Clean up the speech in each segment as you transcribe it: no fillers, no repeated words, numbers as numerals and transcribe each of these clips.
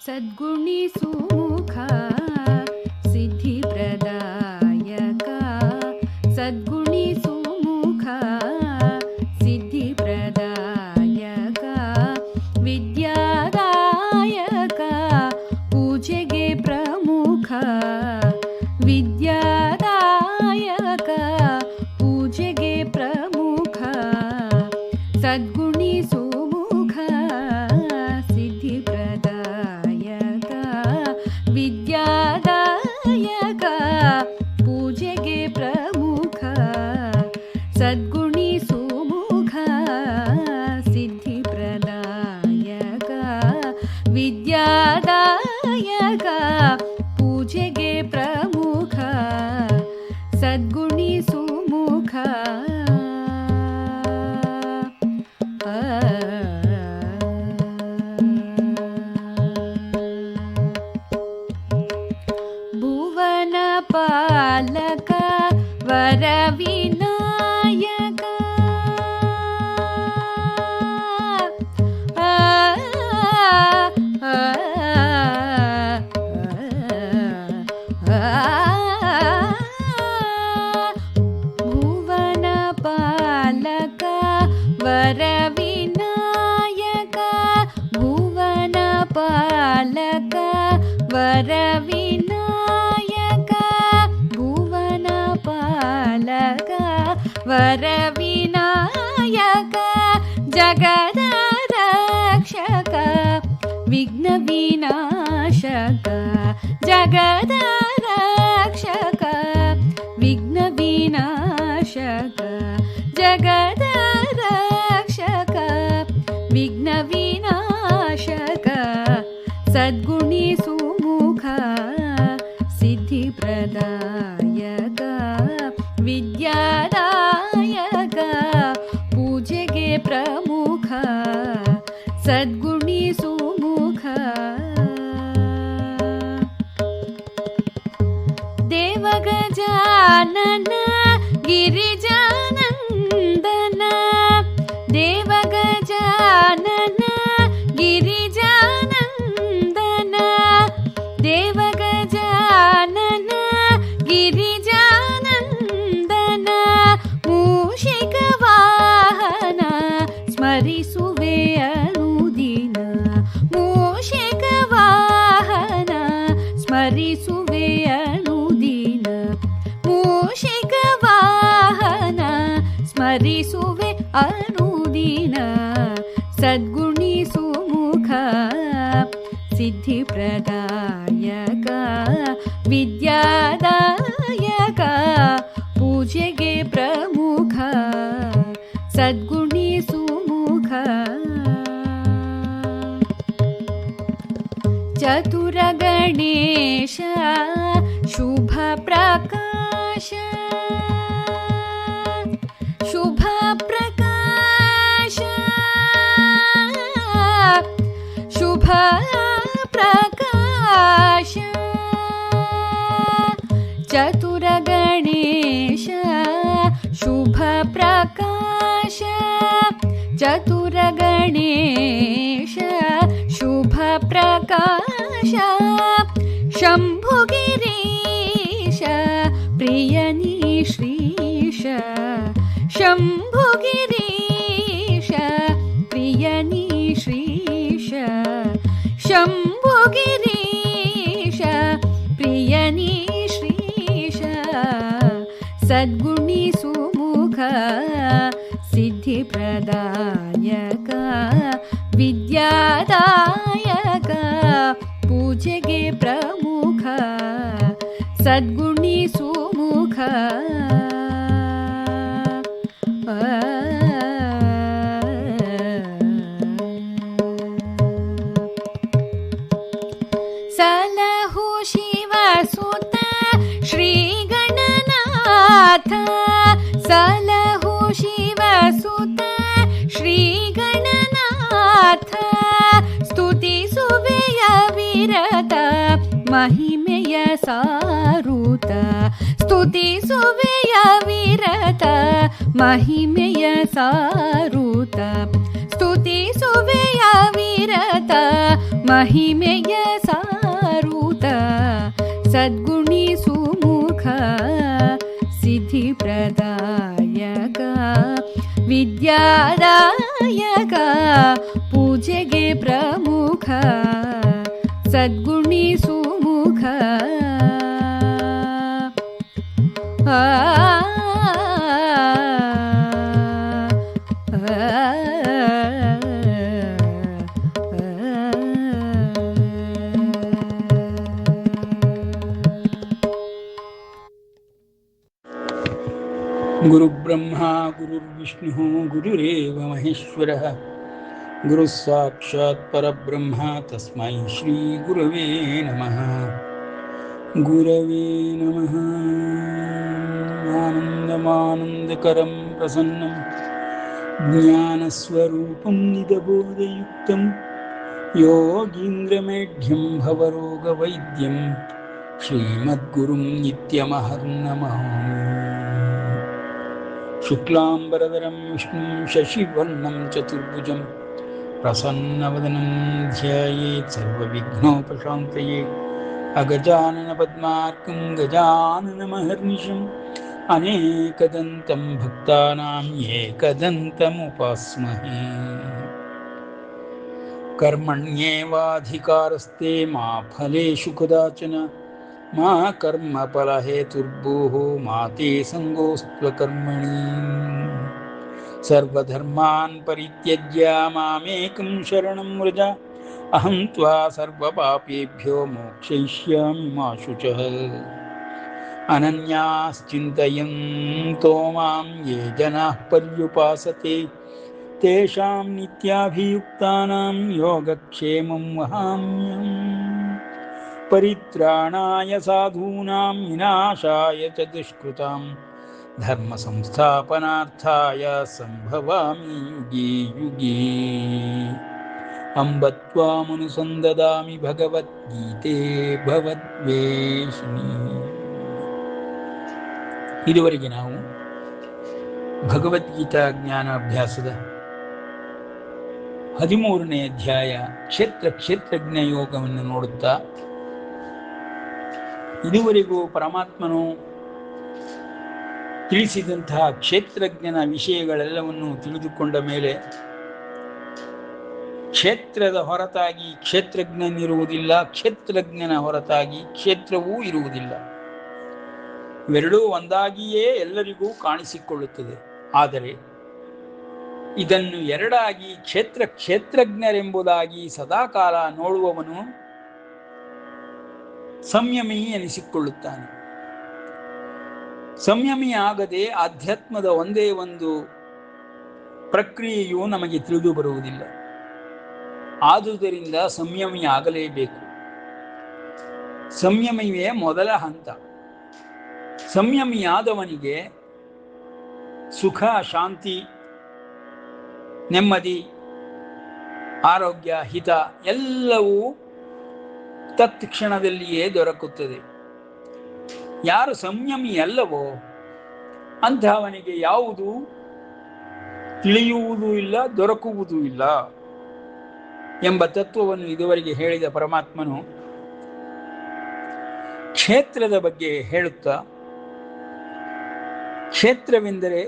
ಸದ್ಗುಣಿಸು ಮುಖ ಸಿದ್ಧಿಪ್ರದಾಯಕ ಸದ್ಗುಣಿಸು ಮುಖ ಸಿದ್ಧಿಪ್ರದಾಯಕ ವಿದ್ಯಾದಾಯಕ ಪೂಜೆಗೆ ಪ್ರಮುಖ ವಿದ್ಯಾದಾಯಕ ಪೂಜೆಗೆ ಪ್ರಮುಖ ಸದ್ಗುಣಿಸು ಮುಖ ಸಿದ್ಧಿಪ್ರದಾಯಕ ವಿದ್ಯಾದಾಯಕ ಪೂಜೆಗೆ ಪ್ರಮುಖ ಸದ್ಗುಣಿಸು ಮುಖ ಸಿದ್ಧಿಪ್ರದಾಯಕ ವಿದ್ಯಾದಾಯಕ ಪೂಜೆಗೆ ಪ್ರಮುಖ ಸದ್ಗುಣಿಸು ಮುಖ ಭುವನ ಪಾಲಕ ವರ ವಿನಾಯಕ ಭುವನ ಪಾಲಕ ವರ ವಿನಾಯಕ ಭುವನ ಪಾಲಕ ವರ ವಿನಾಯಕ ಭುವನ ಪಾಲಕ ವರ ವಿನಾಯಕ ಜಗದ ರಕ್ಷಕ ವಿಘ್ನ ವಿನಾಶಕ ಜಗದ ರಕ್ಷಕ ವಿಘ್ನ ವಿನಾಶಕ ಜಗದ ರಕ್ಷಕ ವಿಘ್ನ ವಿನಾಶಕ ಸದ್ಗುಣಿಸು ಮುಖ ಸಿದ್ಧಿಪ್ರದಾಯಕ ವಿದ್ಯಾದಾಯಕ ಪೂಜೆಗೆ ಪ್ರಮುಖ ಸದ್ಗುಣಿಸು ಮುಖ ದೇವಗಜಾನನ ಗಿರಿಜಾನಂದನ ದೇವಗಜಾನನ ಗಿರಿಜಾನಂದನ ದೇವಗಜಾನನ ಗಿರಿಜಾನಂದನ ಮೂಷಿಕ ವಾಹನ ಸ್ಮರಿಸುವೆ ಅನುದಿನ ಮೂಷಿಕ ವಾಹನ ಸ್ಮರಿಸುವೆ ಅನುದಿನ ಮೂಷಿಕ ವಾಹನ ಸ್ಮರಿಸುವೆ ಅನುದಿನ ಸದ್ಗುಣಿಸು ಮುಖ ಸಿದ್ಧಿಪ್ರದಾಯಕ ವಿದ್ಯಾದಾಯಕ ಪೂಜೆಗೆ ಪ್ರಮುಖ ಸದ್ಗುಣಿಸು ಮುಖ ಚತುರ ಗಣೇಶ ಶುಭ ಪ್ರಕಾಶ ಶುಭ ಪ್ರಕಾಶ ಶುಭ ಪ್ರಕಾಶ ಚತುರ ಗಣೇಶ ಶುಭ ಪ್ರಕಾಶ ಚತುರ ಗಣೇಶ ಶುಭ ಪ್ರಕಾಶ ಶಂಭುಗಿರೀಶ ಪ್ರಿಯನಿ ಶ್ರೀಶ ಶಂಭುಗಿರೀಶ ಪ್ರಿಯನಿ ಶ್ರೀಶ ಶಂಭುಗಿರೀಶ ಪ್ರಿಯನಿ ಶ್ರೀಶ ಸದ್ಗುಣಿಸು ಮುಖ ಸಿದ್ಧಿಪ್ರದಾಯಕ ವಿದ್ಯಾದಾಯಕ ಪೂಜೆಗೆ ಪ್ರಮುಖ ಸದ್ಗುಣಿಸು ಮುಖ ಸಲಹು ಶಿವಸುತ ಶ್ರೀ ಗಣನಾಥ ಸಲಹು ಶಿವಸುತ ಶ್ರೀ ಗಣನಾಥ ಸ್ತುತಿಸುವೆಯ ವಿರತ ಮಹಿಮೆಯ ಸಾರುತ ಸ್ತುತಿಸುವೆಯ ವಿರತ ಮಹಿಮೆಯ ಸಾರುತ ಸ್ತುತಿಸುವೆಯ ವಿರತ ಮಹಿಮೆಯ ಸಾರೂತ ಸದ್ಗುಣಿ ಸುಮುಖ ಸಿದ್ಧಿಪ್ರದಾಯಕ ವಿದ್ಯಾದಾಯಕ ಪೂಜೆಗೆ ಪ್ರಮುಖ ಸದ್ಗುಣಿ ಸುಮುಖ ಗುರುಬ್ರಹ್ಮ ಗುರುರ್ವಿಷ್ಣು ಗುರುರೇವ ಮಹೇಶ್ವರಃ ಗುರುಃ ಸಾಕ್ಷಾತ್ ಪರಬ್ರಹ್ಮ ತಸ್ಮೈ ಶ್ರೀ ಗುರವೇ ನಮಃ. ಗುರವೇ ನಮಃ. ಆನಂದಮಾನಂದಕರಂ ಪ್ರಸನ್ನಂ ಜ್ಞಾನಸ್ವರೂಪಂ ನಿಧಬೋಧಯುಕ್ತಂ ಯೋಗೀಂದ್ರಮೇಢ್ಯಂ ಭವರೋಗವೈದ್ಯಂ ಶ್ರೀಮದ್ಗುರುಂ ನಿತ್ಯಮಹರ್ನಮಾಮಿ. ಶುಕ್ಲಾಂಬರಧರಂ ವಿಷ್ಣುಂ ಶಶಿವರ್ಣಂ ಚತುರ್ಭುಜಂ ಪ್ರಸನ್ನವದನಂ ಧ್ಯಾಯೇತ್ ಸರ್ವವಿಘ್ನೋಪಶಾಂತಯೇ. ಅಗಜಾನನ ಪದ್ಮಾರ್ಕಂ ಗಜಾನನಮಹರ್ನಿಶಂ ಅನೇಕದಂತಂ ಭಕ್ತಾನಾಂ ಏಕದಂತಮುಪಾಸ್ಮಹೇ. ಕರ್ಮಣ್ಯೇವಾಧಿಕಾರಸ್ತೆ ಮಾ ಫಲೇಷು ಕದಾಚನ ಮಾ ಕರ್ಮಫಲಹೇತುರ್ಭೂಃ ಮಾ ತೇ ಸಂಗೋಸ್ತ್ವಕರ್ಮಣಿ. ಸರ್ವಧರ್ಮಾನ್ ಪರಿತ್ಯಜ್ಯ ಮಾಮೇಕಂ ಶರಣಂ ವ್ರಜ ಅಹಂ ತ್ವಾ ಸರ್ವಪಾಪೇಭ್ಯೋ ಮೋಕ್ಷಯಿಷ್ಯಾಮಿ ಮಾ ಶುಚಃ. ಅನನ್ಯಾಶ್ಚಿಂತಯಂತೋ ಮಾಂ ಯೇ ಜನಾಃ ಪರ್ಯುಪಾಸತೆ ತೇಷಾಂ ನಿತ್ಯಾಭಿಯುಕ್ತಾನಾಂ ಯೋಗಕ್ಷೇಮಂ ವಹಾಮ್ಯಹಂ. ಪರಿತ್ರಾಣಾಯ ಸಾಧೂನಾಂ ವಿನಾಶಾಯ ಚ ದುಷ್ಕೃತಾಂ ಧರ್ಮ ಸಂಸ್ಥಾಪನಾರ್ಥಾಯ ಸಂಭವಾಮಿ ಯುಗೇ ಯುಗೇ. ಅಂಬ ತ್ವಾಮನುಸಂದದಾಮಿ ಭಗವದ್ಗೀತೆ ಭವದ್ವೇಷಿಣಿ. ಇದುವರೆಗೆ ನಾವು ಭಗವದ್ಗೀತಾ ಜ್ಞಾನಾಭ್ಯಾಸದ 13ನೇ ಅಧ್ಯಾಯ ಕ್ಷೇತ್ರಜ್ಞ ಯೋಗವನ್ನು ನೋಡುತ್ತಾ, ಇದುವರೆಗೂ ಪರಮಾತ್ಮನು ತಿಳಿಸಿದಂತಹ ಕ್ಷೇತ್ರಜ್ಞನ ವಿಷಯಗಳೆಲ್ಲವನ್ನು ತಿಳಿದುಕೊಂಡ ಮೇಲೆ ಕ್ಷೇತ್ರದ ಹೊರತಾಗಿ ಕ್ಷೇತ್ರಜ್ಞನಿರುವುದಿಲ್ಲ, ಕ್ಷೇತ್ರಜ್ಞನ ಹೊರತಾಗಿ ಕ್ಷೇತ್ರವೂ ಇರುವುದಿಲ್ಲ. ಇವೆರಡೂ ಒಂದಾಗಿಯೇ ಎಲ್ಲರಿಗೂ ಕಾಣಿಸಿಕೊಳ್ಳುತ್ತದೆ. ಆದರೆ ಇದನ್ನು ಎರಡಾಗಿ ಕ್ಷೇತ್ರಜ್ಞರೆಂಬುದಾಗಿ ಸದಾಕಾಲ ನೋಡುವವನು ಸಂಯಮಿ ಎನಿಸಿಕೊಳ್ಳುತ್ತಾನೆ. ಸಂಯಮಿ ಆಗದೆ ಆಧ್ಯಾತ್ಮದ ಒಂದೇ ಒಂದು ಪ್ರಕ್ರಿಯೆಯು ನಮಗೆ ತಿಳಿದು ಬರುವುದಿಲ್ಲ. ಆದುದರಿಂದ ಸಂಯಮಿ ಆಗಲೇಬೇಕು. ಸಂಯಮಿಯೇ ಮೊದಲ ಹಂತ. ಸಂಯಮಿಯಾದವನಿಗೆ ಸುಖ, ಶಾಂತಿ, ನೆಮ್ಮದಿ, ಆರೋಗ್ಯ, ಹಿತ ಎಲ್ಲವೂ ತತ್ಕ್ಷಣದಲ್ಲಿಯೇ ದೊರಕುತ್ತದೆ. ಯಾರು ಸಂಯಮಿ ಅಲ್ಲವೋ ಅಂತಹವನಿಗೆ ಯಾವುದು ತಿಳಿಯುವುದೂ ಇಲ್ಲ, ದೊರಕುವುದೂ ಇಲ್ಲ ಎಂಬ ತತ್ವವನ್ನು ಇದುವರೆಗೆ ಹೇಳಿದ ಪರಮಾತ್ಮನು ಕ್ಷೇತ್ರದ ಬಗ್ಗೆ ಹೇಳುತ್ತಾ, ಕ್ಷೇತ್ರವೆಂದರೆ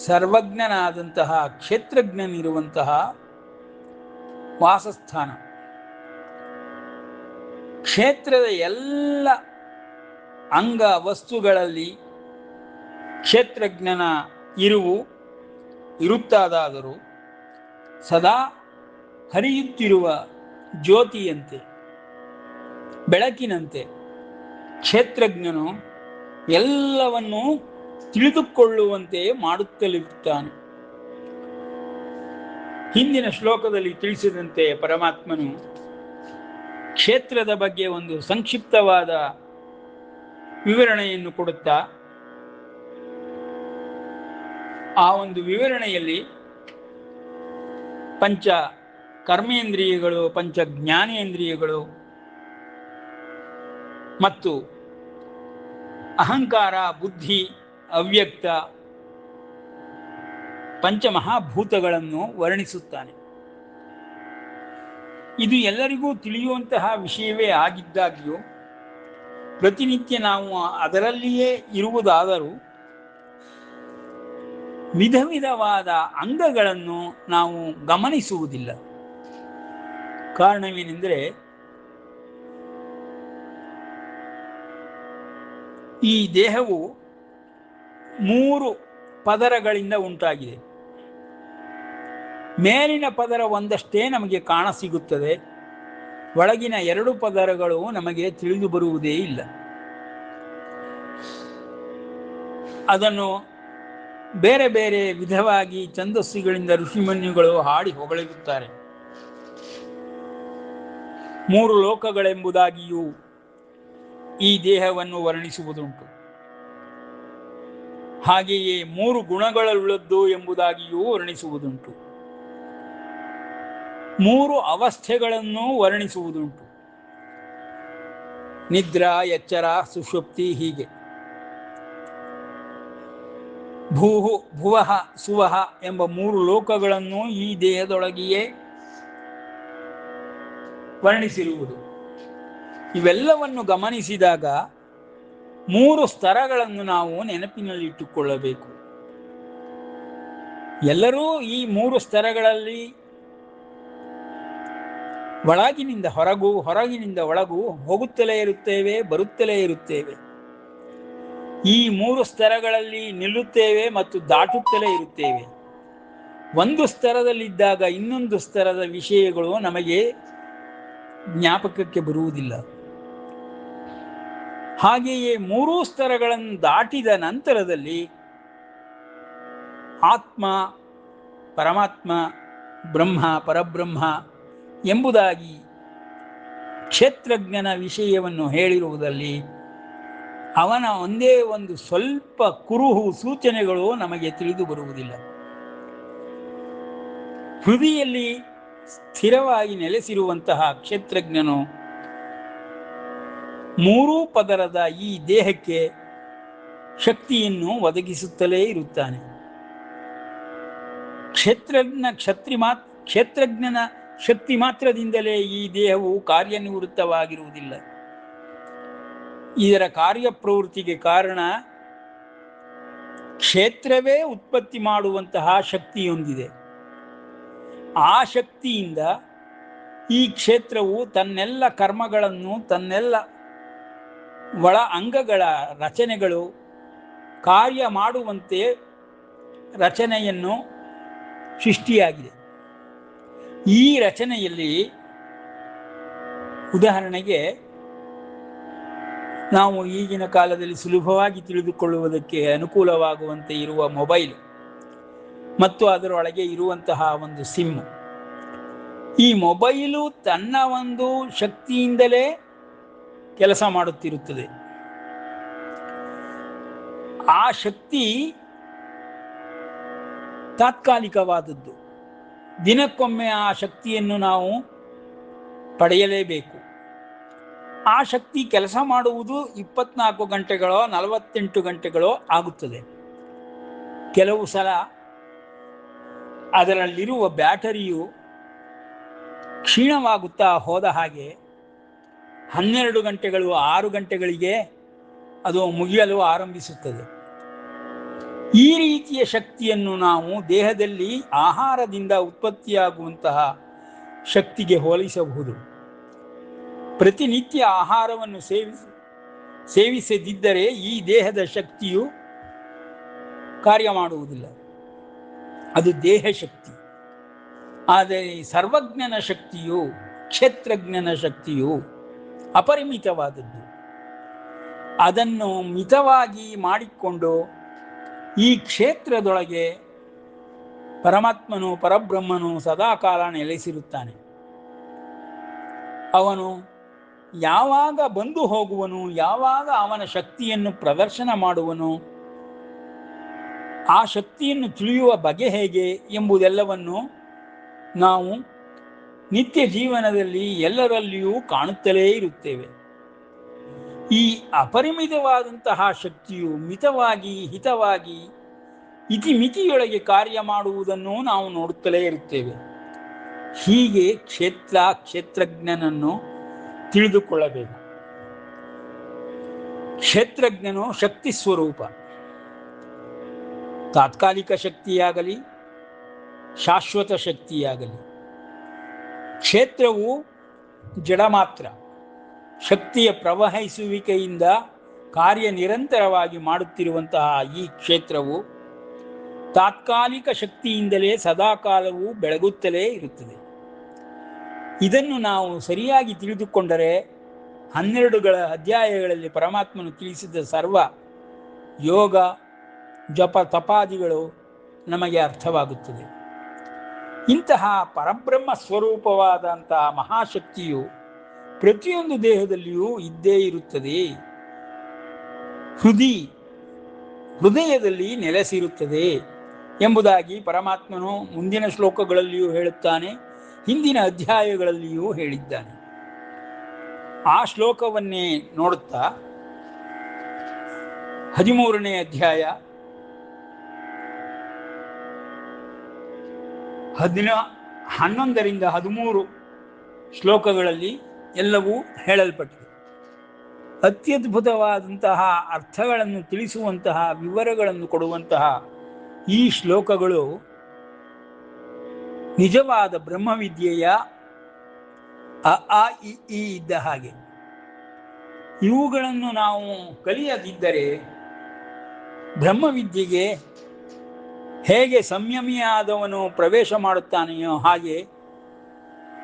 ಸರ್ವಜ್ಞನಾದಂತಹ ಕ್ಷೇತ್ರಜ್ಞನಿರುವಂತಹ ವಾಸಸ್ಥಾನ. ಕ್ಷೇತ್ರದ ಎಲ್ಲ ಅಂಗ ವಸ್ತುಗಳಲ್ಲಿ ಕ್ಷೇತ್ರಜ್ಞನ ಇರುತ್ತಾದಾದರೂ ಸದಾ ಹರಿಯುತ್ತಿರುವ ಜ್ಯೋತಿಯಂತೆ, ಬೆಳಕಿನಂತೆ ಕ್ಷೇತ್ರಜ್ಞನು ಎಲ್ಲವನ್ನೂ ತಿಳಿದುಕೊಳ್ಳುವಂತೆ ಮಾಡುತ್ತಲಿರುತ್ತಾನೆ. ಹಿಂದಿನ ಶ್ಲೋಕದಲ್ಲಿ ತಿಳಿಸಿದಂತೆ ಪರಮಾತ್ಮನು ಕ್ಷೇತ್ರದ ಬಗ್ಗೆ ಒಂದು ಸಂಕ್ಷಿಪ್ತವಾದ ವಿವರಣೆಯನ್ನು ಕೊಡುತ್ತಾ, ಆ ಒಂದು ವಿವರಣೆಯಲ್ಲಿ ಪಂಚ ಕರ್ಮೇಂದ್ರಿಯಗಳು, ಪಂಚ ಜ್ಞಾನೇಂದ್ರಿಯಗಳು ಮತ್ತು ಅಹಂಕಾರ, ಬುದ್ಧಿ, ಅವ್ಯಕ್ತ ಪಂಚಮಹಾಭೂತಗಳನ್ನು ವರ್ಣಿಸುತ್ತಾನೆ. ಇದು ಎಲ್ಲರಿಗೂ ತಿಳಿಯುವಂತಹ ವಿಷಯವೇ ಆಗಿದ್ದಾಗ್ಯೂ ಪ್ರತಿನಿತ್ಯ ನಾವು ಅದರಲ್ಲಿಯೇ ಇರುವುದಾದರೂ ವಿಧ ವಿಧವಾದ ಅಂಗಗಳನ್ನು ನಾವು ಗಮನಿಸುವುದಿಲ್ಲ. ಕಾರಣವೇನೆಂದರೆ ಈ ದೇಹವು 3 ಪದರಗಳಿಂದ ಉಂಟಾಗಿದೆ. ಮೇಲಿನ ಪದರ ಒಂದಷ್ಟೇ ನಮಗೆ ಕಾಣಸಿಗುತ್ತದೆ, ಒಳಗಿನ 2 ಪದರಗಳು ನಮಗೆ ತಿಳಿದು ಬರುವುದೇ ಇಲ್ಲ. ಅದನ್ನು ಬೇರೆ ಬೇರೆ ವಿಧವಾಗಿ ಛಂದಸ್ಸುಗಳಿಂದ ಋಷಿಮುನಿಗಳು ಹಾಡಿ ಹೊಗಳಿರುತ್ತಾರೆ. 3 ಲೋಕಗಳೆಂಬುದಾಗಿಯೂ ಈ ದೇಹವನ್ನು ವರ್ಣಿಸುವುದುಂಟು. ಹಾಗೆಯೇ 3 ಗುಣಗಳುಳ್ಳದ್ದು ಎಂಬುದಾಗಿಯೂ ವರ್ಣಿಸುವುದುಂಟು. 3 ಅವಸ್ಥೆಗಳನ್ನು ವರ್ಣಿಸುವುದುಂಟು. ನಿದ್ರಾ, ಎಚ್ಚರ, ಸುಷುಪ್ತಿ. ಹೀಗೆ ಭುವಃ ಸುವಃ ಎಂಬ 3 ಲೋಕಗಳನ್ನು ಈ ದೇಹದೊಳಗೆಯೇ ವರ್ಣಿಸಿರುವುದು. ಇವೆಲ್ಲವನ್ನು ಗಮನಿಸಿದಾಗ 3 ಸ್ತರಗಳನ್ನು ನಾವು ನೆನಪಿನಲ್ಲಿಟ್ಟುಕೊಳ್ಳಬೇಕು. ಎಲ್ಲರೂ ಈ 3 ಸ್ತರಗಳಲ್ಲಿ ಒಳಗಿನಿಂದ ಹೊರಗೂ ಹೊರಗಿನಿಂದ ಒಳಗೂ ಹೋಗುತ್ತಲೇ ಇರುತ್ತೇವೆ, ಬರುತ್ತಲೇ ಇರುತ್ತೇವೆ. ಈ 3 ಸ್ತರಗಳಲ್ಲಿ ನಿಲ್ಲುತ್ತೇವೆ ಮತ್ತು ದಾಟುತ್ತಲೇ ಇರುತ್ತೇವೆ. ಒಂದು ಸ್ತರದಲ್ಲಿದ್ದಾಗ ಇನ್ನೊಂದು ಸ್ತರದ ವಿಷಯಗಳು ನಮಗೆ ಜ್ಞಾಪಕಕ್ಕೆ ಬರುವುದಿಲ್ಲ. ಹಾಗೆಯೇ 3 ಸ್ತರಗಳನ್ನು ದಾಟಿದ ನಂತರದಲ್ಲಿ ಆತ್ಮ, ಪರಮಾತ್ಮ, ಬ್ರಹ್ಮ, ಪರಬ್ರಹ್ಮ ಎಂಬುದಾಗಿ ಕ್ಷೇತ್ರಜ್ಞನ ವಿಷಯವನ್ನು ಹೇಳಿರುವುದಲ್ಲಿ ಅವನ ಒಂದೇ ಒಂದು ಸ್ವಲ್ಪ ಕುರುಹು ಸೂಚನೆಗಳು ನಮಗೆ ತಿಳಿದು ಬರುವುದಿಲ್ಲ. ಹೃದಯದಲ್ಲಿ ಸ್ಥಿರವಾಗಿ ನೆಲೆಸಿರುವಂತಹ ಕ್ಷೇತ್ರಜ್ಞನು 3 ಪದರದ ಈ ದೇಹಕ್ಕೆ ಶಕ್ತಿಯನ್ನು ಒದಗಿಸುತ್ತಲೇ ಇರುತ್ತಾನೆ. ಕ್ಷೇತ್ರಜ್ಞನ ಶಕ್ತಿ ಮಾತ್ರದಿಂದಲೇ ಈ ದೇಹವು ಕಾರ್ಯನಿವೃತ್ತವಾಗಿರುವುದಿಲ್ಲ. ಇದರ ಕಾರ್ಯಪ್ರವೃತ್ತಿಗೆ ಕಾರಣ ಕ್ಷೇತ್ರವೇ ಉತ್ಪತ್ತಿ ಮಾಡುವಂತಹ ಶಕ್ತಿಯೊಂದಿದೆ. ಆ ಶಕ್ತಿಯಿಂದ ಈ ಕ್ಷೇತ್ರವು ತನ್ನೆಲ್ಲ ಕರ್ಮಗಳನ್ನು, ತನ್ನೆಲ್ಲ ಒಳ ಅಂಗಗಳ ರಚನೆಗಳು ಕಾರ್ಯ ಮಾಡುವಂತೆ ರಚನೆಯನ್ನು ಸೃಷ್ಟಿಯಾಗಿದೆ. ಈ ರಚನೆಯಲ್ಲಿ ಉದಾಹರಣೆಗೆ ನಾವು ಈಗಿನ ಕಾಲದಲ್ಲಿ ಸುಲಭವಾಗಿ ತಿಳಿದುಕೊಳ್ಳುವುದಕ್ಕೆ ಅನುಕೂಲವಾಗುವಂತೆ ಇರುವ ಮೊಬೈಲ್ ಮತ್ತು ಅದರೊಳಗೆ ಇರುವಂತಹ ಒಂದು ಸಿಮ್. ಈ ಮೊಬೈಲು ತನ್ನ ಒಂದು ಶಕ್ತಿಯಿಂದಲೇ ಕೆಲಸ ಮಾಡುತ್ತಿರುತ್ತದೆ. ಆ ಶಕ್ತಿ ತಾತ್ಕಾಲಿಕವಾದದ್ದು. ದಿನಕ್ಕೊಮ್ಮೆ ಆ ಶಕ್ತಿಯನ್ನು ನಾವು ಪಡೆಯಲೇಬೇಕು. ಆ ಶಕ್ತಿ ಕೆಲಸ ಮಾಡುವುದು 24 ಗಂಟೆಗಳೋ 48 ಗಂಟೆಗಳೋ ಆಗುತ್ತದೆ. ಕೆಲವು ಸಲ ಅದರಲ್ಲಿರುವ ಬ್ಯಾಟರಿಯು ಕ್ಷೀಣವಾಗುತ್ತಾ ಹೋದ ಹಾಗೆ 12 ಗಂಟೆಗಳು 6 ಗಂಟೆಗಳಿಗೆ ಅದು ಮುಗಿಯಲು ಆರಂಭಿಸುತ್ತದೆ. ಈ ರೀತಿಯ ಶಕ್ತಿಯನ್ನು ನಾವು ದೇಹದಲ್ಲಿ ಆಹಾರದಿಂದ ಉತ್ಪತ್ತಿಯಾಗುವಂತಹ ಶಕ್ತಿಗೆ ಹೋಲಿಸಬಹುದು. ಪ್ರತಿನಿತ್ಯ ಆಹಾರವನ್ನು ಸೇವಿಸದಿದ್ದರೆ ಈ ದೇಹದ ಶಕ್ತಿಯು ಕಾರ್ಯ ಮಾಡುವುದಿಲ್ಲ. ಅದು ದೇಹ ಶಕ್ತಿ. ಆದರೆ ಸರ್ವಜ್ಞನ ಶಕ್ತಿಯು, ಕ್ಷೇತ್ರಜ್ಞನ ಶಕ್ತಿಯು ಅಪರಿಮಿತವಾದದ್ದು. ಅದನ್ನು ಮಿತವಾಗಿ ಮಾಡಿಕೊಂಡು ಈ ಕ್ಷೇತ್ರದೊಳಗೆ ಪರಮಾತ್ಮನು, ಪರಬ್ರಹ್ಮನು ಸದಾಕಾಲ ನೆಲೆಸಿರುತ್ತಾನೆ. ಅವನು ಯಾವಾಗ ಬಂದು ಹೋಗುವನು, ಯಾವಾಗ ಅವನ ಶಕ್ತಿಯನ್ನು ಪ್ರದರ್ಶನ ಮಾಡುವನು, ಆ ಶಕ್ತಿಯನ್ನು ತಿಳಿಯುವ ಬಗೆ ಹೇಗೆ ಎಂಬುದೆಲ್ಲವನ್ನು ನಾವು ನಿತ್ಯ ಜೀವನದಲ್ಲಿ ಎಲ್ಲರಲ್ಲಿಯೂ ಕಾಣುತ್ತಲೇ ಇರುತ್ತೇವೆ. ಈ ಅಪರಿಮಿತವಾದಂತಹ ಶಕ್ತಿಯು ಮಿತವಾಗಿ, ಹಿತವಾಗಿ, ಇತಿಮಿತಿಯೊಳಗೆ ಕಾರ್ಯ ಮಾಡುವುದನ್ನು ನಾವು ನೋಡುತ್ತಲೇ ಇರುತ್ತೇವೆ. ಹೀಗೆ ಕ್ಷೇತ್ರಜ್ಞನನ್ನು ತಿಳಿದುಕೊಳ್ಳಬೇಕು. ಕ್ಷೇತ್ರಜ್ಞನು ಶಕ್ತಿ ಸ್ವರೂಪ. ತಾತ್ಕಾಲಿಕ ಶಕ್ತಿಯಾಗಲಿ ಶಾಶ್ವತ ಶಕ್ತಿಯಾಗಲಿ, ಕ್ಷೇತ್ರವು ಜಡ ಮಾತ್ರ. ಶಕ್ತಿಯ ಪ್ರವಹಿಸುವಿಕೆಯಿಂದ ಕಾರ್ಯನಿರಂತರವಾಗಿ ಮಾಡುತ್ತಿರುವಂತಹ ಈ ಕ್ಷೇತ್ರವು ತಾತ್ಕಾಲಿಕ ಶಕ್ತಿಯಿಂದಲೇ ಸದಾಕಾಲವೂ ಬೆಳಗುತ್ತಲೇ ಇರುತ್ತದೆ. ಇದನ್ನು ನಾವು ಸರಿಯಾಗಿ ತಿಳಿದುಕೊಂಡರೆ 12 ಅಧ್ಯಾಯಗಳಲ್ಲಿ ಪರಮಾತ್ಮನು ತಿಳಿಸಿದ ಸರ್ವ ಯೋಗ ಜಪ ತಪಾದಿಗಳು ನಮಗೆ ಅರ್ಥವಾಗುತ್ತದೆ. ಇಂತಹ ಪರಬ್ರಹ್ಮ ಸ್ವರೂಪವಾದಂತಹ ಮಹಾಶಕ್ತಿಯು ಪ್ರತಿಯೊಂದು ದೇಹದಲ್ಲಿಯೂ ಇದ್ದೇ ಇರುತ್ತದೆ. ಹೃದಯದಲ್ಲಿ ನೆಲೆಸಿರುತ್ತದೆ ಎಂಬುದಾಗಿ ಪರಮಾತ್ಮನು ಮುಂದಿನ ಶ್ಲೋಕಗಳಲ್ಲಿಯೂ ಹೇಳುತ್ತಾನೆ, ಹಿಂದಿನ ಅಧ್ಯಾಯಗಳಲ್ಲಿಯೂ ಹೇಳಿದ್ದಾನೆ. ಆ ಶ್ಲೋಕವನ್ನೇ ನೋಡುತ್ತಾ 13ನೇ ಅಧ್ಯಾಯ 11ರಿಂದ 13 ಶ್ಲೋಕಗಳಲ್ಲಿ ಎಲ್ಲವೂ ಹೇಳಲ್ಪಟ್ಟಿದೆ. ಅತ್ಯದ್ಭುತವಾದಂತಹ ಅರ್ಥಗಳನ್ನು ತಿಳಿಸುವಂತಹ ವಿವರಗಳನ್ನು ಕೊಡುವಂತಹ ಈ ಶ್ಲೋಕಗಳು ನಿಜವಾದ ಬ್ರಹ್ಮವಿದ್ಯೆಯ ಅ ಆ ಇ ಈ ಇದ್ದ ಹಾಗೆ. ಇವುಗಳನ್ನು ನಾವು ಕಲಿಯದಿದ್ದರೆ ಬ್ರಹ್ಮವಿದ್ಯೆಗೆ ಹೇಗೆ ಸಂಯಮಿಯಾದವನು ಪ್ರವೇಶ ಮಾಡುತ್ತಾನೆಯೋ ಹಾಗೆ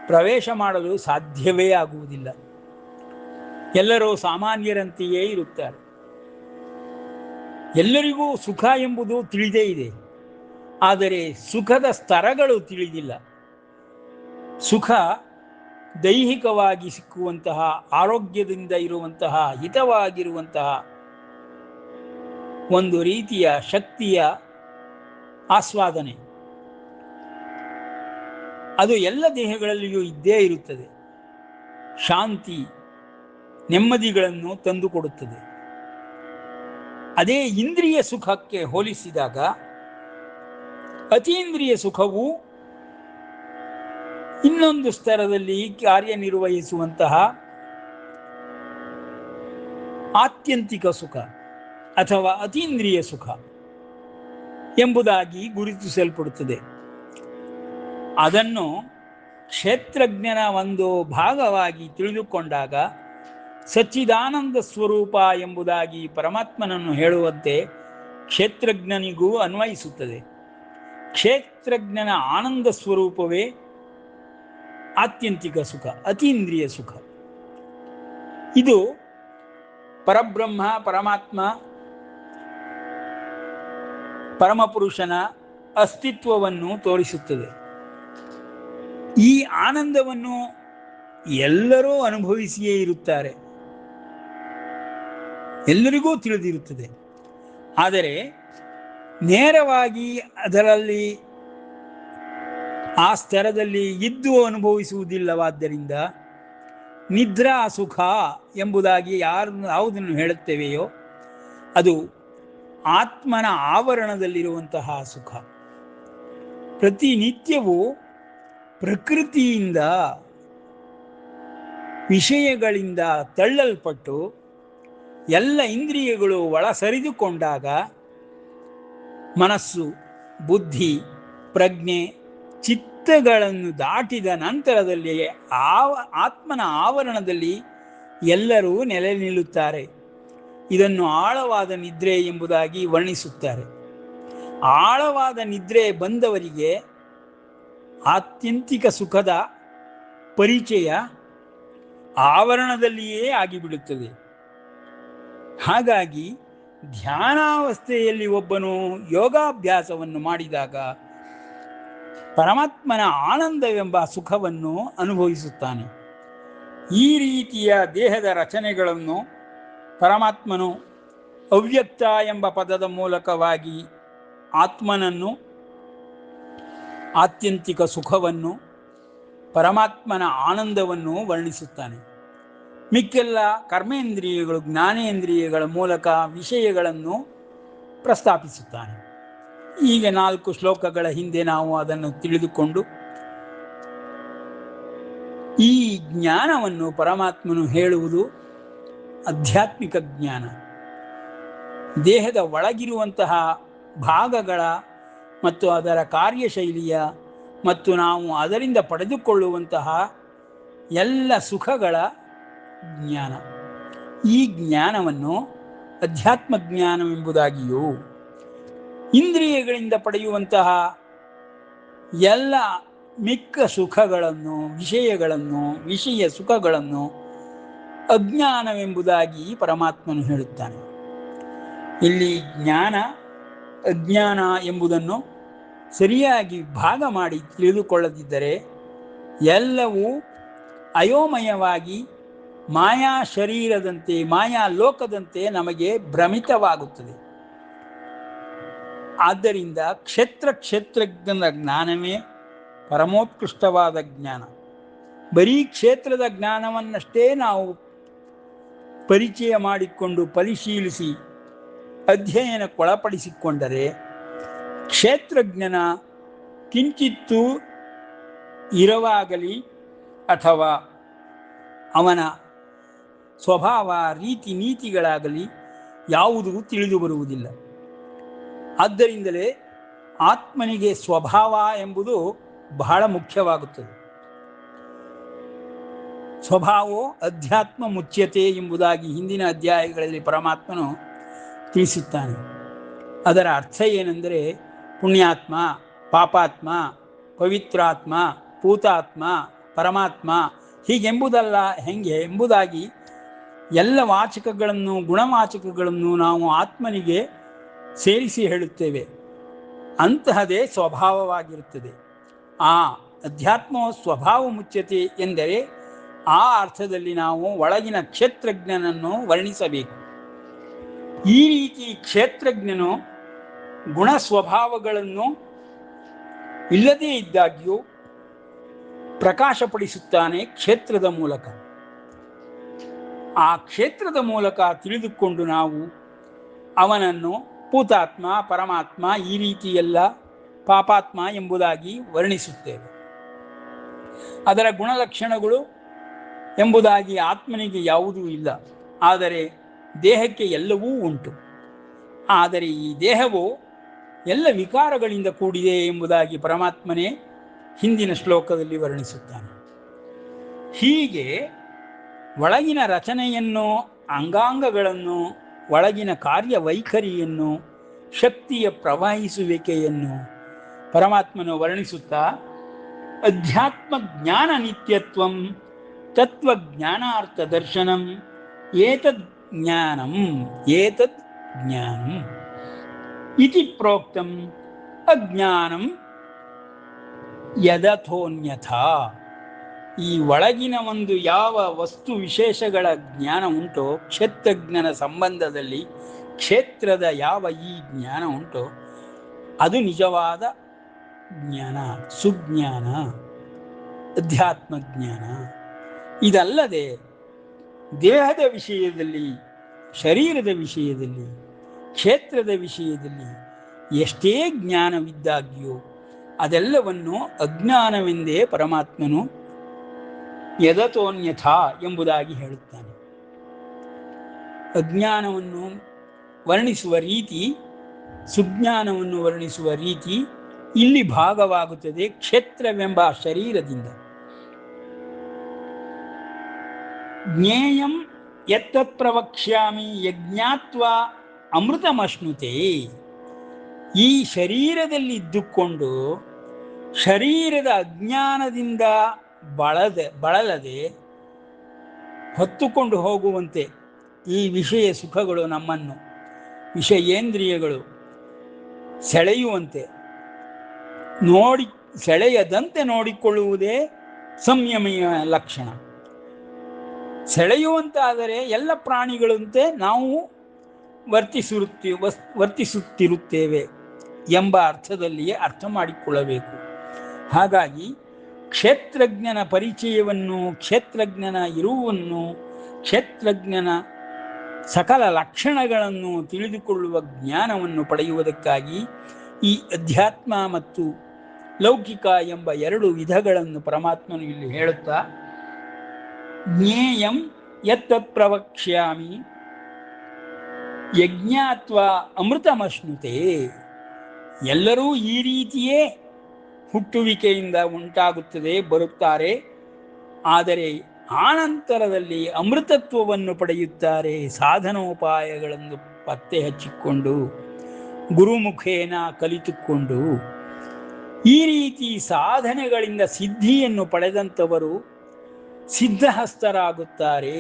ಪ್ರವೇಶ ಮಾಡಲು ಸಾಧ್ಯವೇ ಆಗುವುದಿಲ್ಲ. ಎಲ್ಲರೂ ಸಾಮಾನ್ಯರಂತೆಯೇ ಇರುತ್ತಾರೆ. ಎಲ್ಲರಿಗೂ ಸುಖ ಎಂಬುದು ತಿಳಿದೇ ಇದೆ, ಆದರೆ ಸುಖದ ಸ್ತರಗಳು ತಿಳಿದಿಲ್ಲ. ಸುಖ ದೈಹಿಕವಾಗಿ ಸಿಕ್ಕುವಂತಹ, ಆರೋಗ್ಯದಿಂದ ಇರುವಂತಹ, ಹಿತವಾಗಿರುವಂತಹ ಒಂದು ರೀತಿಯ ಶಕ್ತಿಯ ಆಸ್ವಾದನೆ, ಅದು ಎಲ್ಲ ದೇಹಗಳಲ್ಲಿಯೂ ಇದ್ದೇ ಇರುತ್ತದೆ. ಶಾಂತಿ ನೆಮ್ಮದಿಗಳನ್ನು ತಂದುಕೊಡುತ್ತದೆ. ಅದೇ ಇಂದ್ರಿಯ ಸುಖಕ್ಕೆ ಹೋಲಿಸಿದಾಗ ಅತೀಂದ್ರಿಯ ಸುಖವು ಇನ್ನೊಂದು ಸ್ತರದಲ್ಲಿ ಕಾರ್ಯನಿರ್ವಹಿಸುವಂತಹ ಆತ್ಯಂತಿಕ ಸುಖ ಅಥವಾ ಅತೀಂದ್ರಿಯ ಸುಖ ಎಂಬುದಾಗಿ ಗುರುತಿಸಲ್ಪಡುತ್ತದೆ. ಅದನ್ನು ಕ್ಷೇತ್ರಜ್ಞನ ಒಂದು ಭಾಗವಾಗಿ ತಿಳಿದುಕೊಂಡಾಗ ಸಚ್ಚಿದಾನಂದ ಸ್ವರೂಪ ಎಂಬುದಾಗಿ ಪರಮಾತ್ಮನನ್ನು ಹೇಳುವಂತೆ ಕ್ಷೇತ್ರಜ್ಞನಿಗೂ ಅನ್ವಯಿಸುತ್ತದೆ. ಕ್ಷೇತ್ರಜ್ಞನ ಆನಂದ ಸ್ವರೂಪವೇ ಆತ್ಯಂತಿಕ ಸುಖ, ಅತೀಂದ್ರಿಯ ಸುಖ. ಇದು ಪರಬ್ರಹ್ಮ, ಪರಮಾತ್ಮ, ಪರಮಪುರುಷನ ಅಸ್ತಿತ್ವವನ್ನು ತೋರಿಸುತ್ತದೆ. ಈ ಆನಂದವನ್ನು ಎಲ್ಲರೂ ಅನುಭವಿಸಿಯೇ ಇರುತ್ತಾರೆ, ಎಲ್ಲರಿಗೂ ತಿಳಿದಿರುತ್ತದೆ. ಆದರೆ ನೇರವಾಗಿ ಅದರಲ್ಲಿ ಆ ಸ್ತರದಲ್ಲಿ ಇದ್ದು ಅನುಭವಿಸುವುದಿಲ್ಲವಾದ್ದರಿಂದ ನಿದ್ರಾ ಸುಖ ಎಂಬುದಾಗಿ ಯಾವುದನ್ನು ಹೇಳುತ್ತೇವೆಯೋ ಅದು ಆತ್ಮನ ಆವರಣದಲ್ಲಿರುವಂತಹ ಸುಖ. ಪ್ರತಿನಿತ್ಯವೂ ಪ್ರಕೃತಿಯಿಂದ, ವಿಷಯಗಳಿಂದ ತಳ್ಳಲ್ಪಟ್ಟು ಎಲ್ಲ ಇಂದ್ರಿಯಗಳು ಒಳಸರಿದುಕೊಂಡಾಗ ಮನಸ್ಸು, ಬುದ್ಧಿ, ಪ್ರಜ್ಞೆ, ಚಿತ್ತಗಳನ್ನು ದಾಟಿದ ನಂತರದಲ್ಲಿ ಆತ್ಮನ ಆವರಣದಲ್ಲಿ ಎಲ್ಲರೂ ನೆಲೆ ನಿಲ್ಲುತ್ತಾರೆ. ಇದನ್ನು ಆಳವಾದ ನಿದ್ರೆ ಎಂಬುದಾಗಿ ವರ್ಣಿಸುತ್ತಾರೆ. ಆಳವಾದ ನಿದ್ರೆ ಬಂದವರಿಗೆ ಆತ್ಯಂತಿಕ ಸುಖದ ಪರಿಚಯ ಆವರಣದಲ್ಲಿಯೇ ಆಗಿಬಿಡುತ್ತದೆ. ಹಾಗಾಗಿ ಧ್ಯಾನಾವಸ್ಥೆಯಲ್ಲಿ ಒಬ್ಬನು ಯೋಗಾಭ್ಯಾಸವನ್ನು ಮಾಡಿದಾಗ ಪರಮಾತ್ಮನ ಆನಂದವೆಂಬ ಸುಖವನ್ನು ಅನುಭವಿಸುತ್ತಾನೆ. ಈ ರೀತಿಯ ದೇಹದ ರಚನೆಗಳನ್ನು ಪರಮಾತ್ಮನು ಅವ್ಯಕ್ತ ಎಂಬ ಪದದ ಮೂಲಕವಾಗಿ ಆತ್ಮನನ್ನು, ಆತ್ಯಂತಿಕ ಸುಖವನ್ನು, ಪರಮಾತ್ಮನ ಆನಂದವನ್ನು ವರ್ಣಿಸುತ್ತಾನೆ. ಮಿಕ್ಕೆಲ್ಲ ಕರ್ಮೇಂದ್ರಿಯಗಳು, ಜ್ಞಾನೇಂದ್ರಿಯಗಳ ಮೂಲಕ ವಿಷಯಗಳನ್ನು ಪ್ರಸ್ತಾಪಿಸುತ್ತಾನೆ. ಈಗ 4 ಶ್ಲೋಕಗಳ ಹಿಂದೆ ನಾವು ಅದನ್ನು ತಿಳಿದುಕೊಂಡು ಈ ಜ್ಞಾನವನ್ನು ಪರಮಾತ್ಮನು ಹೇಳುವುದು ಆಧ್ಯಾತ್ಮಿಕ ಜ್ಞಾನ. ದೇಹದ ಒಳಗಿರುವಂತಹ ಭಾಗಗಳ ಮತ್ತು ಅದರ ಕಾರ್ಯಶೈಲಿಯ ಮತ್ತು ನಾವು ಅದರಿಂದ ಪಡೆದುಕೊಳ್ಳುವಂತಹ ಎಲ್ಲ ಸುಖಗಳ ಜ್ಞಾನ. ಈ ಜ್ಞಾನವನ್ನು ಅಧ್ಯಾತ್ಮ ಜ್ಞಾನವೆಂಬುದಾಗಿಯೂ, ಇಂದ್ರಿಯಗಳಿಂದ ಪಡೆಯುವಂತಹ ಎಲ್ಲ ಮಿಕ್ಕ ಸುಖಗಳನ್ನು, ವಿಷಯ ಸುಖಗಳನ್ನು ಅಜ್ಞಾನವೆಂಬುದಾಗಿ ಪರಮಾತ್ಮನು ಹೇಳುತ್ತಾನೆ. ಇಲ್ಲಿ ಜ್ಞಾನ ಅಜ್ಞಾನ ಎಂಬುದನ್ನು ಸರಿಯಾಗಿ ಭಾಗ ಮಾಡಿ ತಿಳಿದುಕೊಳ್ಳದಿದ್ದರೆ ಎಲ್ಲವೂ ಅಯೋಮಯವಾಗಿ ಮಾಯಾ ಶರೀರದಂತೆ, ಮಾಯಾ ಲೋಕದಂತೆ ನಮಗೆ ಭ್ರಮಿತವಾಗುತ್ತದೆ. ಆದ್ದರಿಂದ ಕ್ಷೇತ್ರಜ್ಞನ ಜ್ಞಾನವೇ ಪರಮೋತ್ಕೃಷ್ಟವಾದ ಜ್ಞಾನ. ಬರೀ ಕ್ಷೇತ್ರದ ಜ್ಞಾನವನ್ನಷ್ಟೇ ನಾವು ಪರಿಚಯ ಮಾಡಿಕೊಂಡು ಪರಿಶೀಲಿಸಿ ಅಧ್ಯಯನಕ್ಕೊಳಪಡಿಸಿಕೊಂಡರೆ ಕ್ಷೇತ್ರಜ್ಞನ ಕಿಂಚಿತ್ತೂ ಇರವಾಗಲಿ ಅಥವಾ ಅವನ ಸ್ವಭಾವ, ರೀತಿ ನೀತಿಗಳಾಗಲಿ ಯಾವುದೂ ತಿಳಿದು ಬರುವುದಿಲ್ಲ. ಆದ್ದರಿಂದಲೇ ಆತ್ಮನಿಗೆ ಸ್ವಭಾವ ಎಂಬುದು ಬಹಳ ಮುಖ್ಯವಾಗುತ್ತದೆ. ಸ್ವಭಾವೋ ಅಧ್ಯಾತ್ಮ ಮುಚ್ಯತೆ ಎಂಬುದಾಗಿ ಹಿಂದಿನ ಅಧ್ಯಾಯಗಳಲ್ಲಿ ಪರಮಾತ್ಮನು ತಿಳಿಸುತ್ತಾನೆ. ಅದರ ಅರ್ಥ ಏನೆಂದರೆ ಪುಣ್ಯಾತ್ಮ, ಪಾಪಾತ್ಮ, ಪವಿತ್ರಾತ್ಮ, ಭೂತಾತ್ಮ, ಪರಮಾತ್ಮ ಹೀಗೆಂಬುದಲ್ಲ, ಹೆಂಗೆ ಎಂಬುದಾಗಿ ಎಲ್ಲ ವಾಚಕಗಳನ್ನು, ಗುಣವಾಚಕಗಳನ್ನು ನಾವು ಆತ್ಮನಿಗೆ ಸೇರಿಸಿ ಹೇಳುತ್ತೇವೆ. ಅಂತಹದೇ ಸ್ವಭಾವವಾಗಿರುತ್ತದೆ. ಆ ಅಧ್ಯಾತ್ಮ ಸ್ವಭಾವ ಮುಚ್ಯತೆ ಎಂದರೆ ಆ ಅರ್ಥದಲ್ಲಿ ನಾವು ಒಳಗಿನ ಕ್ಷೇತ್ರಜ್ಞನನ್ನು ವರ್ಣಿಸಬೇಕು. ಈ ರೀತಿ ಕ್ಷೇತ್ರಜ್ಞನು ಗುಣ ಸ್ವಭಾವಗಳನ್ನು ಇಲ್ಲದೇ ಇದ್ದಾಗ್ಯೂ ಪ್ರಕಾಶಪಡಿಸುತ್ತಾನೆ ಕ್ಷೇತ್ರದ ಮೂಲಕ. ಆ ಕ್ಷೇತ್ರದ ಮೂಲಕ ತಿಳಿದುಕೊಂಡು ನಾವು ಅವನನ್ನು ಭೂತಾತ್ಮ, ಪರಮಾತ್ಮ, ಈ ರೀತಿಯೆಲ್ಲ ಪಾಪಾತ್ಮ ಎಂಬುದಾಗಿ ವರ್ಣಿಸುತ್ತೇವೆ. ಅದರ ಗುಣಲಕ್ಷಣಗಳು ಎಂಬುದಾಗಿ ಆತ್ಮನಿಗೆ ಯಾವುದೂ ಇಲ್ಲ. ಆದರೆ ದೇಹಕ್ಕೆ ಎಲ್ಲವೂ ಉಂಟು. ಆದರೆ ಈ ದೇಹವು ಎಲ್ಲ ವಿಕಾರಗಳಿಂದ ಕೂಡಿದೆ ಎಂಬುದಾಗಿ ಪರಮಾತ್ಮನೇ ಹಿಂದಿನ ಶ್ಲೋಕದಲ್ಲಿ ವರ್ಣಿಸುತ್ತಾನೆ. ಹೀಗೆ ಒಳಗಿನ ರಚನೆಯನ್ನು, ಅಂಗಾಂಗಗಳನ್ನು, ಒಳಗಿನ ಕಾರ್ಯವೈಖರಿಯನ್ನು, ಶಕ್ತಿಯ ಪ್ರವಹಿಸುವಿಕೆಯನ್ನು ಪರಮಾತ್ಮನು ವರ್ಣಿಸುತ್ತಾ ಅಧ್ಯಾತ್ಮ ಜ್ಞಾನ ನಿತ್ಯತ್ವಂ ತತ್ವಜ್ಞಾನಾರ್ಥ ದರ್ಶನಂ ಏತದ್ ಜ್ಞಾನಂ ಇತಿ ಪ್ರೋಕ್ತಂ ಅಜ್ಞಾನಂ ಯದಥೋನ್ಯಥಾ. ಈ ಒಳಗಿನ ಒಂದು ಯಾವ ವಸ್ತು ವಿಶೇಷಗಳ ಜ್ಞಾನ ಉಂಟೋ, ಕ್ಷೇತ್ರಜ್ಞನ ಸಂಬಂಧದಲ್ಲಿ ಕ್ಷೇತ್ರದ ಯಾವ ಈ ಜ್ಞಾನ ಉಂಟೋ ಅದು ನಿಜವಾದ ಜ್ಞಾನ, ಸುಜ್ಞಾನ, ಅಧ್ಯಾತ್ಮ ಜ್ಞಾನ. ಇದಲ್ಲದೆ ದೇಹದ ವಿಷಯದಲ್ಲಿ, ಶರೀರದ ವಿಷಯದಲ್ಲಿ, ಕ್ಷೇತ್ರದ ವಿಷಯದಲ್ಲಿ ಎಷ್ಟೇ ಜ್ಞಾನವಿದ್ದಾಗ್ಯೂ ಅದೆಲ್ಲವನ್ನು ಅಜ್ಞಾನವೆಂದೇ ಪರಮಾತ್ಮನು ಯದತೋನ್ಯಥಾ ಎಂಬುದಾಗಿ ಹೇಳುತ್ತಾನೆ. ಅಜ್ಞಾನವನ್ನು ವರ್ಣಿಸುವ ರೀತಿ, ಸುಜ್ಞಾನವನ್ನು ವರ್ಣಿಸುವ ರೀತಿ ಇಲ್ಲಿ ಭಾಗವಾಗುತ್ತದೆ ಕ್ಷೇತ್ರವೆಂಬ ಶರೀರದಿಂದ. ಜ್ಞೇಯಂ ಯತ್ತತ್ ಪ್ರವಕ್ಷ್ಯಾಮಿ ಯಜ್ಞಾತ್ವಾ ಅಮೃತಮಶ್ನುತೆ. ಈ ಶರೀರದಲ್ಲಿದ್ದುಕೊಂಡು ಶರೀರದ ಅಜ್ಞಾನದಿಂದ ಬಳಲದೆ ಹೊತ್ತುಕೊಂಡು ಹೋಗುವಂತೆ ಈ ವಿಷಯ ಸುಖಗಳು ನಮ್ಮನ್ನು, ವಿಷಯೇಂದ್ರಿಯಗಳು ಸೆಳೆಯುವಂತೆ ಸೆಳೆಯದಂತೆ ನೋಡಿಕೊಳ್ಳುವುದೇ ಸಂಯಮಿಯ ಲಕ್ಷಣ. ಸೆಳೆಯುವಂತಾದರೆ ಎಲ್ಲ ಪ್ರಾಣಿಗಳಂತೆ ನಾವು ವರ್ತಿಸುತ್ತಿರುತ್ತೇವೆ ಎಂಬ ಅರ್ಥದಲ್ಲಿಯೇ ಅರ್ಥ ಮಾಡಿಕೊಳ್ಳಬೇಕು. ಹಾಗಾಗಿ ಕ್ಷೇತ್ರಜ್ಞನ ಪರಿಚಯವನ್ನು, ಕ್ಷೇತ್ರಜ್ಞನ ಇರುವನ್ನು, ಕ್ಷೇತ್ರಜ್ಞನ ಸಕಲ ಲಕ್ಷಣಗಳನ್ನು ತಿಳಿದುಕೊಳ್ಳುವ ಜ್ಞಾನವನ್ನು ಪಡೆಯುವುದಕ್ಕಾಗಿ ಈ ಅಧ್ಯಾತ್ಮ ಮತ್ತು ಲೌಕಿಕ ಎಂಬ ಎರಡು ವಿಧಗಳನ್ನು ಪರಮಾತ್ಮನು ಇಲ್ಲಿ ಹೇಳುತ್ತಾ ಜ್ಞೇಯಂ ಯತ್ತತ್ ಪ್ರವಕ್ಷ್ಯಾಮಿ ಯಜ್ಞಾತ್ವ ಅಮೃತಮಶ್ನುತೆ. ಎಲ್ಲರೂ ಈ ರೀತಿಯೇ ಹುಟ್ಟುವಿಕೆಯಿಂದ ಉಂಟಾಗುತ್ತದೆ, ಬರುತ್ತಾರೆ. ಆದರೆ ಆನಂತರದಲ್ಲಿ ಅಮೃತತ್ವವನ್ನು ಪಡೆಯುತ್ತಾರೆ ಸಾಧನೋಪಾಯಗಳನ್ನು ಪತ್ತೆ ಹಚ್ಚಿಕೊಂಡು, ಗುರುಮುಖೇನ ಕಲಿತುಕೊಂಡು. ಈ ರೀತಿ ಸಾಧನೆಗಳಿಂದ ಸಿದ್ಧಿಯನ್ನು ಪಡೆದಂಥವರು ಸಿದ್ಧಹಸ್ತರಾಗುತ್ತಾರೆ,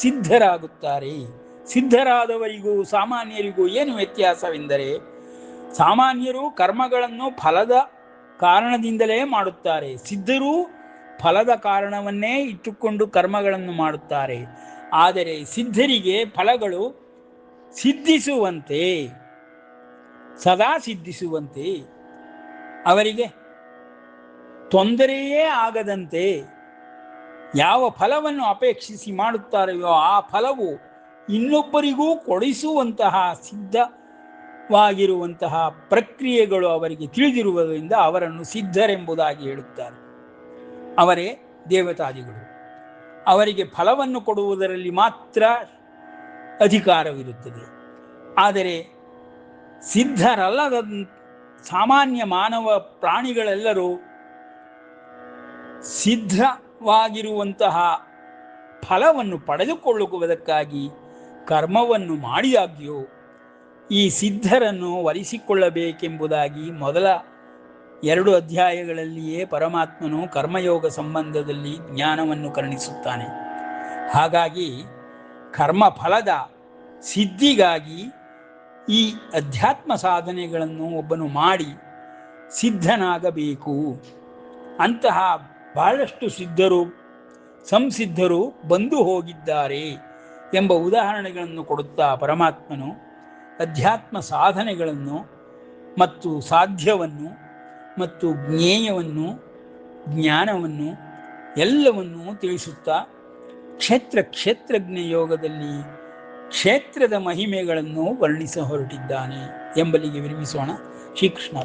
ಸಿದ್ಧರಾಗುತ್ತಾರೆ. ಸಿದ್ಧರಾದವರಿಗೂ ಸಾಮಾನ್ಯರಿಗೂ ಏನು ವ್ಯತ್ಯಾಸವೆಂದರೆ, ಸಾಮಾನ್ಯರು ಕರ್ಮಗಳನ್ನು ಫಲದ ಕಾರಣದಿಂದಲೇ ಮಾಡುತ್ತಾರೆ, ಸಿದ್ಧರು ಫಲದ ಕಾರಣವನ್ನೇ ಇಟ್ಟುಕೊಂಡು ಕರ್ಮಗಳನ್ನು ಮಾಡುತ್ತಾರೆ. ಆದರೆ ಸಿದ್ಧರಿಗೆ ಫಲಗಳು ಸಿದ್ಧಿಸುವಂತೆ, ಸದಾ ಸಿದ್ಧಿಸುವಂತೆ, ಅವರಿಗೆ ತೊಂದರೆಯೇ ಆಗದಂತೆ ಯಾವ ಫಲವನ್ನು ಅಪೇಕ್ಷಿಸಿ ಮಾಡುತ್ತಾರೆಯೋ ಆ ಫಲವು ಇನ್ನೊಬ್ಬರಿಗೂ ಕೊಡಿಸುವಂತಹ ಸಿದ್ಧವಾಗಿರುವಂತಹ ಪ್ರಕ್ರಿಯೆಗಳು ಅವರಿಗೆ ತಿಳಿದಿರುವುದರಿಂದ ಅವರನ್ನು ಸಿದ್ಧರೆಂಬುದಾಗಿ ಹೇಳುತ್ತಾರೆ. ಅವರೇ ದೇವತಾದಿಗಳು. ಅವರಿಗೆ ಫಲವನ್ನು ಕೊಡುವುದರಲ್ಲಿ ಮಾತ್ರ ಅಧಿಕಾರವಿರುತ್ತದೆ. ಆದರೆ ಸಿದ್ಧರಲ್ಲದ ಸಾಮಾನ್ಯ ಮಾನವ ಪ್ರಾಣಿಗಳೆಲ್ಲರೂ ಸಿದ್ಧವಾಗಿರುವಂತಹ ಫಲವನ್ನು ಪಡೆದುಕೊಳ್ಳುವುದಕ್ಕಾಗಿ ಕರ್ಮವನ್ನು ಮಾಡಿದಾಗ್ಯೂ ಈ ಸಿದ್ಧರನ್ನು ವರಿಸಿಕೊಳ್ಳಬೇಕೆಂಬುದಾಗಿ ಮೊದಲ 2 ಅಧ್ಯಾಯಗಳಲ್ಲಿಯೇ ಪರಮಾತ್ಮನು ಕರ್ಮಯೋಗ ಸಂಬಂಧದಲ್ಲಿ ಜ್ಞಾನವನ್ನು ಕರುಣಿಸುತ್ತಾನೆ. ಹಾಗಾಗಿ ಕರ್ಮಫಲದ ಸಿದ್ಧಿಗಾಗಿ ಈ ಅಧ್ಯಾತ್ಮ ಸಾಧನೆಗಳನ್ನು ಒಬ್ಬನು ಮಾಡಿ ಸಿದ್ಧನಾಗಬೇಕು. ಅಂತಹ ಬಹಳಷ್ಟು ಸಿದ್ಧರು, ಸಂಸಿದ್ಧರು ಬಂದು ಹೋಗಿದ್ದಾರೆ ಎಂಬ ಉದಾಹರಣೆಗಳನ್ನು ಕೊಡುತ್ತಾ ಪರಮಾತ್ಮನು ಅಧ್ಯಾತ್ಮ ಸಾಧನೆಗಳನ್ನು ಮತ್ತು ಸಾಧ್ಯವನ್ನು ಮತ್ತು ಜ್ಞೇಯವನ್ನು, ಜ್ಞಾನವನ್ನು ಎಲ್ಲವನ್ನೂ ತಿಳಿಸುತ್ತಾ ಕ್ಷೇತ್ರಜ್ಞ ಯೋಗದಲ್ಲಿ ಕ್ಷೇತ್ರದ ಮಹಿಮೆಗಳನ್ನು ವರ್ಣಿಸ ಹೊರಟಿದ್ದಾನೆ ಎಂಬಲ್ಲಿಗೆ ವಿರಮಿಸೋಣ. ಶ್ರೀಕೃಷ್ಣ.